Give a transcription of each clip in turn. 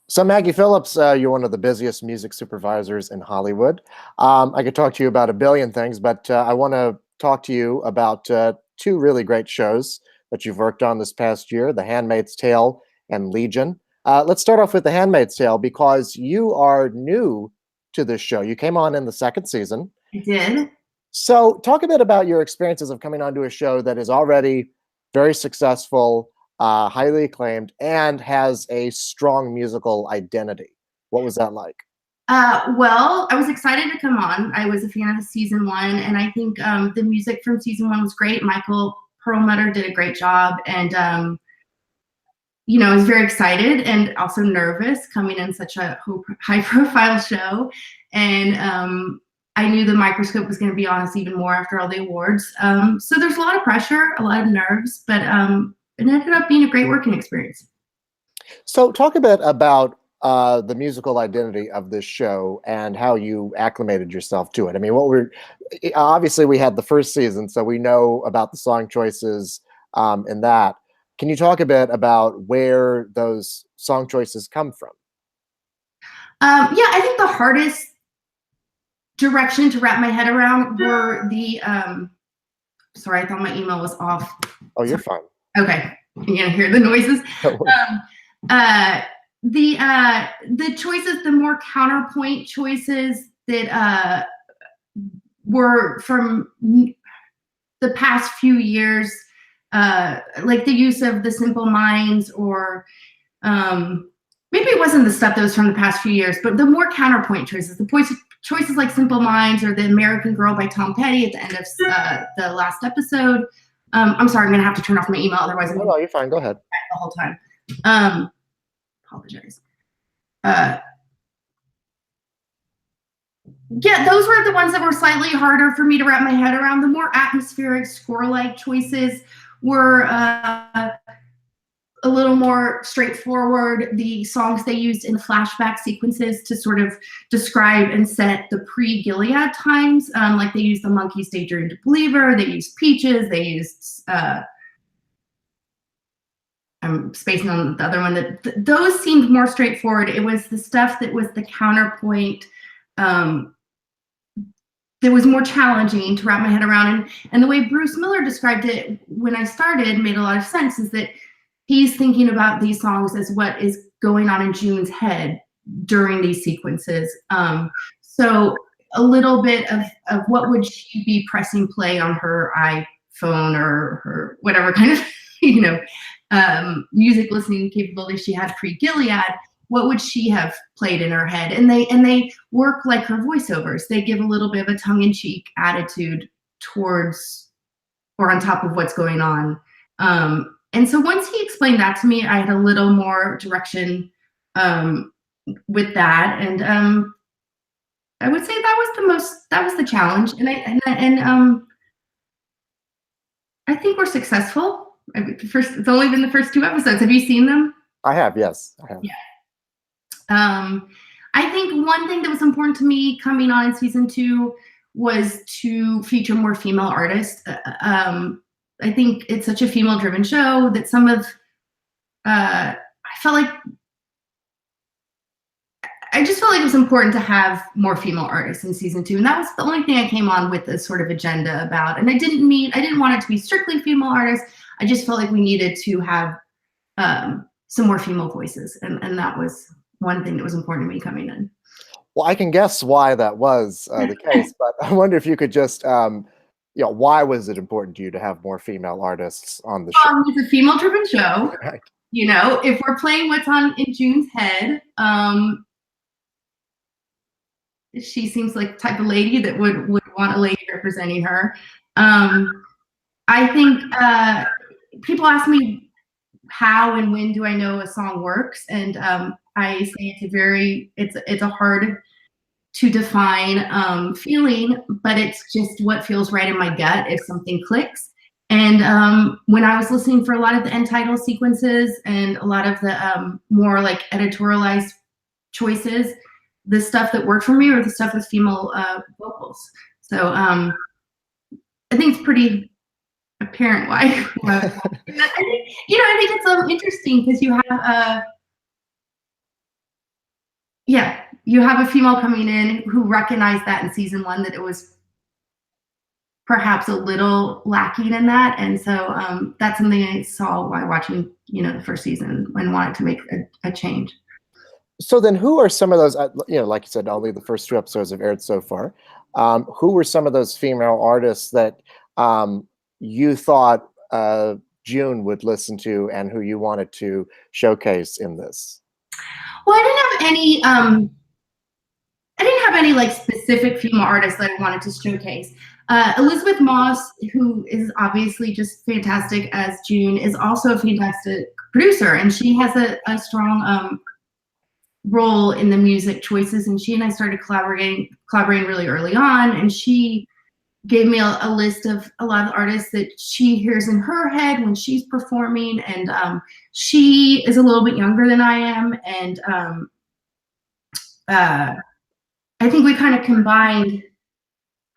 So Maggie Phillips, you're one of the busiest music supervisors in Hollywood. I could talk to you about a billion things, but I want to talk to you about two really great shows that you've worked on this past year: The Handmaid's Tale and Legion. Let's start off with The Handmaid's Tale because you are new to this show. You came on in the second season. I did. So, talk a bit about your experiences of coming onto a show that is already very successful, highly acclaimed, and has a strong musical identity. What was that like? Well, I was excited to come on. I was a fan of season one, and I think the music from season one was great. Michael Perlmutter did a great job, and I was very excited and also nervous coming in such a high-profile show, and I knew the microscope was going to be on us even more after all the awards. So there's a lot of pressure, a lot of nerves, but it ended up being a great working experience. So, talk a bit about the musical identity of this show and how you acclimated yourself to it. I mean, obviously we had the first season, so we know about the song choices in that. Can you talk a bit about where those song choices come from? Yeah, I think the hardest direction to wrap my head around were the sorry, I thought my email was off. Oh, you're fine. Okay, you're gonna hear the noises. The choices, the more counterpoint choices that were from the past few years, like the use of the Simple Minds, or maybe it wasn't the stuff that was from the past few years, but the more counterpoint choices, choices like Simple Minds or The American Girl by Tom Petty at the end of the last episode. I'm sorry, I'm gonna have to turn off my email, otherwise I'm no, you're fine. Go ahead. The whole time. Apologize. Yeah, those were the ones that were slightly harder for me to wrap my head around. The more atmospheric score-like choices were a little more straightforward. The songs they used in flashback sequences to sort of describe and set the pre-Gilead times, like they used the Monkeys' Daydream to Believer, they used Peaches, they used I'm spacing on the other one. Those seemed more straightforward. It was the stuff that was the counterpoint that was more challenging to wrap my head around. And the way Bruce Miller described it when I started made a lot of sense, is that he's thinking about these songs as what is going on in June's head during these sequences. So a little bit of what would she be pressing play on her iPhone or her whatever kind of music listening capability she had pre-Gilead, what would she have played in her head? And they work like her voiceovers. They give a little bit of a tongue-in-cheek attitude towards or on top of what's going on. And so once he explained that to me, I had a little more direction with that. And I would say that was the challenge. And I think we're successful. It's only been the first 2 episodes. Have you seen them? I have, yes. I have. Yeah. I think one thing that was important to me coming on in season 2 was to feature more female artists. I think it's such a female-driven show that some of I just felt like it was important to have more female artists in season 2, and that was the only thing I came on with this sort of agenda about. And I didn't want it to be strictly female artists. I just felt like we needed to have some more female voices, and that was one thing that was important to me coming in. Well, I can guess why that was the case, but I wonder if you could just, why was it important to you to have more female artists on the show? It's a female-driven show. Right. If we're playing what's on in June's head, she seems like the type of lady that would want a lady representing her. I think people ask me how and when do I know a song works, and I say it's a hard to define feeling, but it's just what feels right in my gut if something clicks. And when I was listening for a lot of the end title sequences and a lot of the more like editorialized choices, the stuff that worked for me or the stuff with female vocals. So I think it's pretty apparent why. I think it's interesting because you have Yeah, you have a female coming in who recognized that in season 1, that it was perhaps a little lacking in that, and so that's something I saw while watching, the first season and wanted to make a change. So then, who are some of those? Like you said, only the first 2 episodes have aired so far. Who were some of those female artists that you thought June would listen to, and who you wanted to showcase in this? Well, I didn't have any like specific female artists that I wanted to showcase. Elisabeth Moss, who is obviously just fantastic as June, is also a fantastic producer, and she has a strong role in the music choices. And she and I started collaborating really early on. And she gave me a list of a lot of artists that she hears in her head when she's performing. And she is a little bit younger than I am, and I think we kind of combined.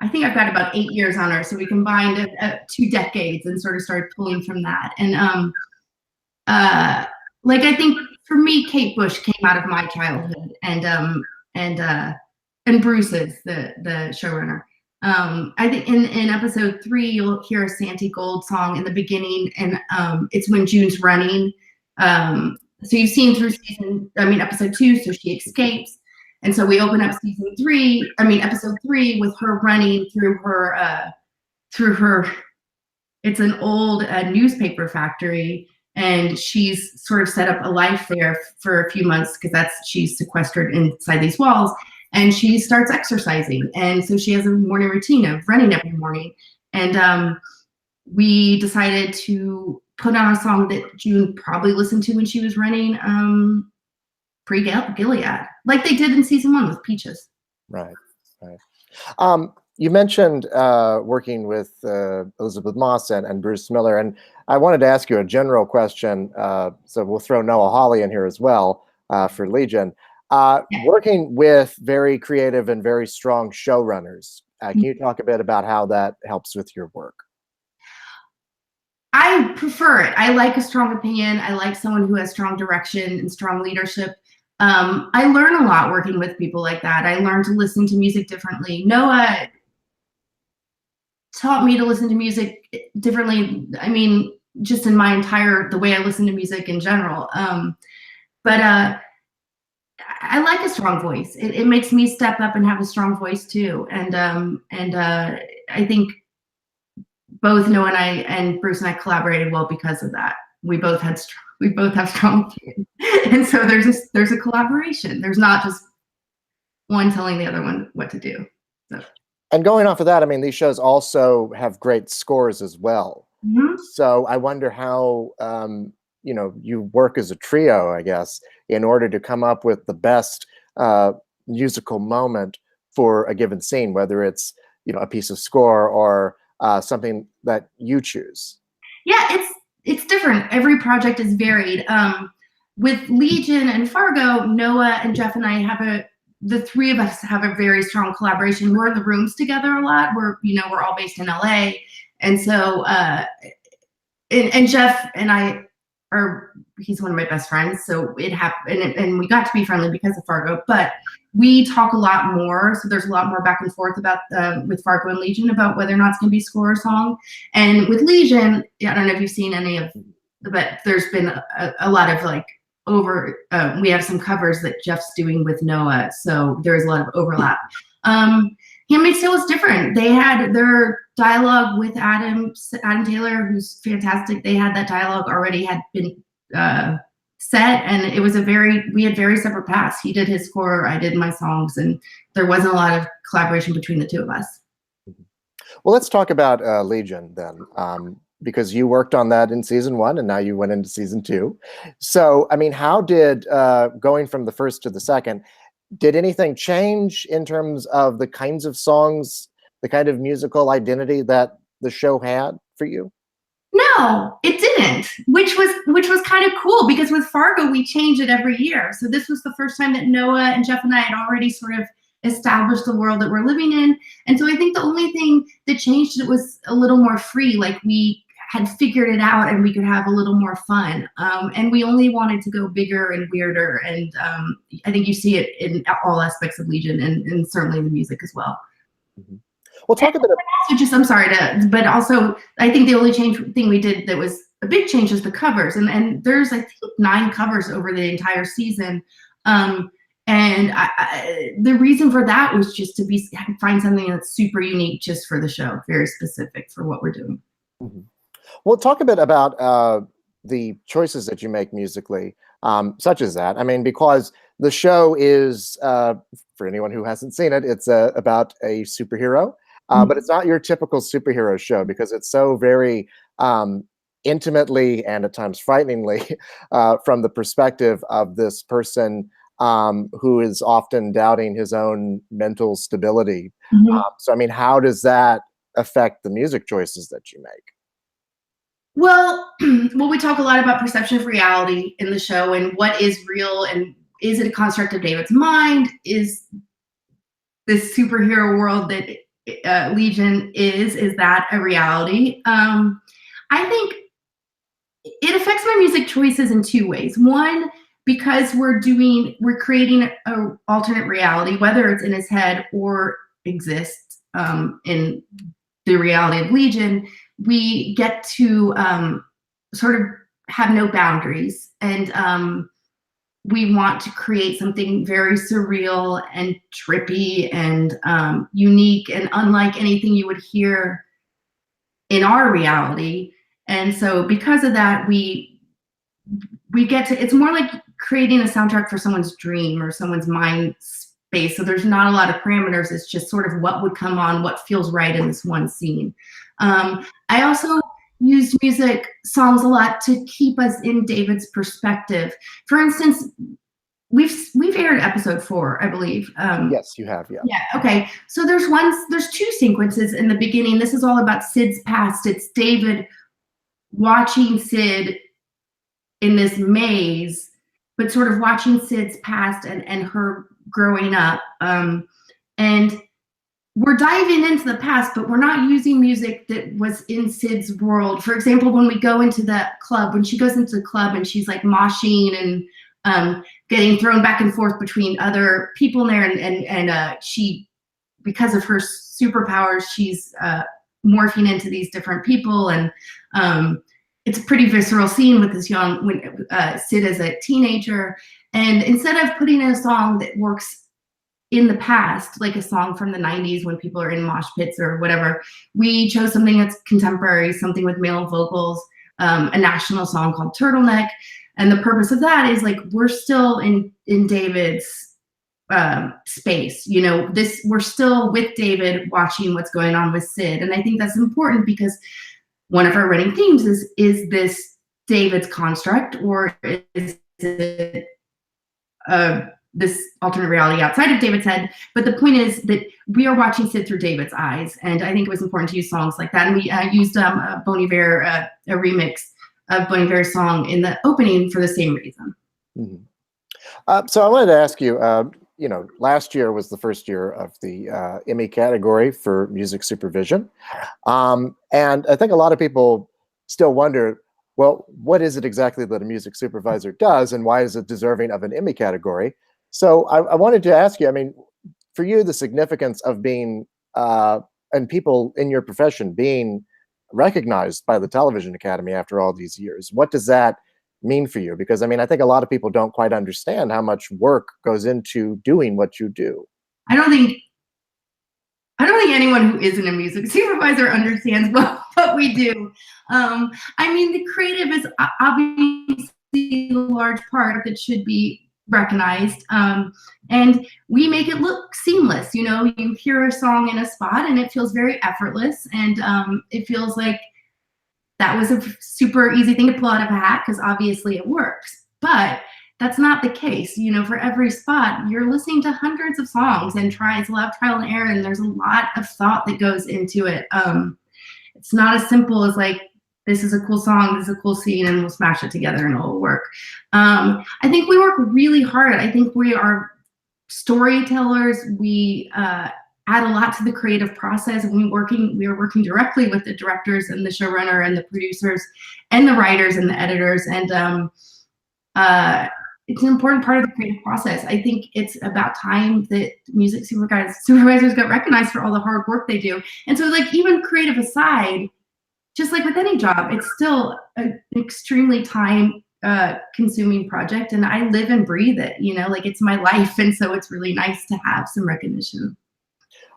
I think I've got about 8 years on her, so we combined 2 decades and sort of started pulling from that. And like, I think for me, Kate Bush came out of my childhood, and Bruce's the showrunner. I think in episode 3 you'll hear a Santi Gold song in the beginning, and it's when June's running. So you've seen through episode 2, so she escapes. And so we open up episode 3 with her running through her, it's an old newspaper factory, and she's sort of set up a life there for a few months because she's sequestered inside these walls, and she starts exercising. And so she has a morning routine of running every morning. And we decided to put on a song that June probably listened to when she was running, pre-Gilead, like they did in season 1 with Peaches. Right. You mentioned working with Elisabeth Moss and Bruce Miller, and I wanted to ask you a general question. So we'll throw Noah Hawley in here as well for Legion. Working with very creative and very strong showrunners, can you talk a bit about how that helps with your work? I prefer it. I like a strong opinion. I like someone who has strong direction and strong leadership. I learn a lot working with people like that. I learn to listen to music differently. Noah taught me to listen to music differently. I mean, just in the way I listen to music in general. But I like a strong voice. It makes me step up and have a strong voice too. And I think both Noah and I and Bruce and I collaborated well because of that. We both have strong opinions, and so there's a collaboration. There's not just one telling the other one what to do. So. And going off of that, I mean, these shows also have great scores as well. Mm-hmm. So I wonder how you work as a trio, I guess, in order to come up with the best musical moment for a given scene, whether it's a piece of score or something that you choose. Yeah, it's different. Every project is varied. With Legion and Fargo, Noah and Jeff and I the 3 of us have a very strong collaboration. We're in the rooms together a lot. We're all based in LA. And so, and Jeff and I he's one of my best friends. So it happened, and we got to be friendly because of Fargo, but we talk a lot more. So there's a lot more back and forth about with Fargo and Legion about whether or not it's going to be score or song. And with Legion, I don't know if you've seen any of, but there's been a lot of like we have some covers that Jeff's doing with Noah. So there's a lot of overlap. Handmaid's Tale was different. They had their dialogue with Adam Taylor, who's fantastic. They had that dialogue already had been set, and it was we had very separate paths. He did his score, I did my songs, and there wasn't a lot of collaboration between the 2 of us. Well, let's talk about Legion then, because you worked on that in season 1, and now you went into season 2. So, I mean, how did going from the first to the second, did anything change in terms of the kinds of songs, the kind of musical identity that the show had for you? No, it didn't, which was kind of cool, because with Fargo, we change it every year. So this was the first time that Noah and Jeff and I had already sort of established the world that we're living in. And so I think the only thing that changed, it was a little more free. Like we had figured it out and we could have a little more fun. And we only wanted to go bigger and weirder. And I think you see it in all aspects of Legion, and certainly the music as well. Mm-hmm. Well, talk a bit about. I'm sorry but also I think the only thing we did that was a big change is the covers. And there's, I think, 9 covers over the entire season. And the reason for that was just to find something that's super unique just for the show, very specific for what we're doing. Mm-hmm. Well, talk a bit about the choices that you make musically, such as that. I mean, because the show is, for anyone who hasn't seen it, it's about a superhero, but it's not your typical superhero show because it's so very intimately and at times frighteningly from the perspective of this person who is often doubting his own mental stability. Mm-hmm. So, I mean, how does that affect the music choices that you make? Well, we talk a lot about perception of reality in the show and what is real, and is it a construct of David's mind? Is this superhero world that Legion is that a reality? I think it affects my music choices in 2 ways. One, because we're creating an alternate reality, whether it's in his head or exists in the reality of Legion, we get to sort of have no boundaries, and we want to create something very surreal and trippy and unique and unlike anything you would hear in our reality. And so because of that, we get to, it's more like creating a soundtrack for someone's dream or someone's mind space. So there's not a lot of parameters. It's just sort of what would come on, what feels right in this one scene. I also used music songs a lot to keep us in David's perspective. For instance, we've aired episode 4, I believe. Yes, you have. Yeah. Yeah. Okay. So there's 2 sequences in the beginning. This is all about Sid's past. It's David watching Sid in this maze, but sort of watching Sid's past and her growing up. And we're diving into the past, but we're not using music that was in Sid's world. For example, when we go into the club, when she goes into the club and she's like moshing and getting thrown back and forth between other people in there, and she, because of her superpowers, she's morphing into these different people, and it's a pretty visceral scene with this young Sid as a teenager. And instead of putting in a song that works in the past, like a song from the 90s when people are in mosh pits or whatever, we chose something that's contemporary, something with male vocals, a national song called Turtleneck. And the purpose of that is, like, we're still in David's space, you know, we're still with David watching what's going on with Sid. And I think that's important because one of our running themes is this David's construct, or is it this alternate reality outside of David's head? But the point is that we are watching Sid through David's eyes, and I think it was important to use songs like that. And we used Bon Iver, a remix of Bon Iver's song in the opening for the same reason. Mm-hmm. So I wanted to ask you, you know, last year was the first year of the Emmy category for music supervision. And I think a lot of people still wonder, well, what is it exactly that a music supervisor does, and why is it deserving of an Emmy category? So I wanted to ask you, I mean, for you, the significance of being, and people in your profession being recognized by the Television Academy after all these years, what does that mean for you? Because, I mean, I think a lot of people don't quite understand how much work goes into doing what you do. I don't think anyone who isn't a music supervisor understands what we do. I mean, the creative is obviously a large part that should be recognized, and we make it look seamless. You know, you hear a song in a spot and it feels very effortless, and it feels like that was a super easy thing to pull out of a hat, because obviously it works. But that's not the case. You know, for every spot, you're listening to hundreds of songs, and it's a lot of trial and error, and there's a lot of thought that goes into it. It's not as simple as, like, this is a cool song, this is a cool scene, and we'll smash it together and it'll work. I think we work really hard. I think we are storytellers. We add a lot to the creative process. And we were working directly with the directors and the showrunner and the producers and the writers and the editors. And it's an important part of the creative process. I think it's about time that music supervisors got recognized for all the hard work they do. And so, like, even creative aside, just like with any job, it's still an extremely time consuming project, and I live and breathe it, you know, like it's my life. And so it's really nice to have some recognition.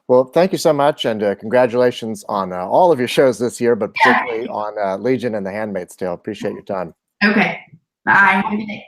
Well, thank you so much, and congratulations on all of your shows this year, but particularly on Legion and The Handmaid's Tale. Appreciate your time. Okay, bye. Have a good day.